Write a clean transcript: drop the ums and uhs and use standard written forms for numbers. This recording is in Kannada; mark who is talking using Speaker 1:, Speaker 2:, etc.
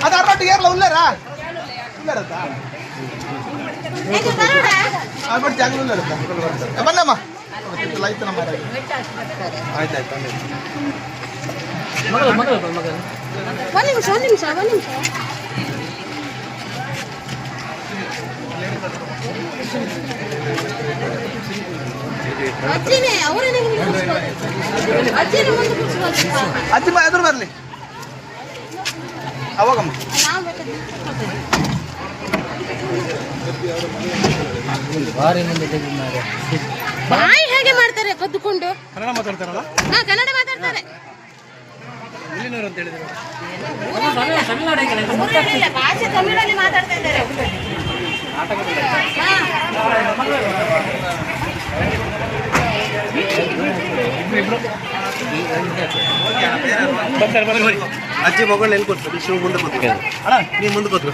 Speaker 1: ಅದು ಅರ್ರೊಟ್ಟಿಗೆ ಏರ್ಲ ಉಳ್ಳಾರಾ ಉಳ್ಳಾರತ್ತಾ ಆಗ್ಬಿಟ್ಟು ಜಾಗ ಉಳ್ಳಾರತ್ತಾ ಬನ್ನಮ್ಮ ಲೈತ್ ನಮ್ಮ ಆಯ್ತಾಯ್ತು
Speaker 2: ಒಂದು ನಿಮಿಷ
Speaker 1: ಅಜ್ಜಿಮ್ಮ ಎದುರು ಬರಲಿ ಅವಾಗಮ್ಮ
Speaker 2: ಬಾಯಿ ಹೇಗೆ ಮಾಡ್ತಾರೆ ಕದ್ದುಕೊಂಡು
Speaker 1: ಕನ್ನಡ ಮಾತಾಡ್ತಾರಲ್ಲ
Speaker 2: ಹಾ ಕನ್ನಡ ಮಾತಾಡ್ತಾರೆ
Speaker 1: ಇಲ್ಲಿನವರು ಅಂತ ಹೇಳಿದ್ರು
Speaker 2: ಭಾಷೆ ತಮಿಳಲ್ಲಿ ಮಾತಾಡ್ತಾ ಇದ್ದಾರೆ
Speaker 1: ಅಜ್ಜಿ ಮಗಳು ಎಲ್ಲಿ ಕೊಡ್ತಾರೆ ಶಿವ ಮುಂದೆ ಕೂತ್ಕೊಂಡು ನೀನು ಮುಂದೆ ಕೂತ್ಕೊ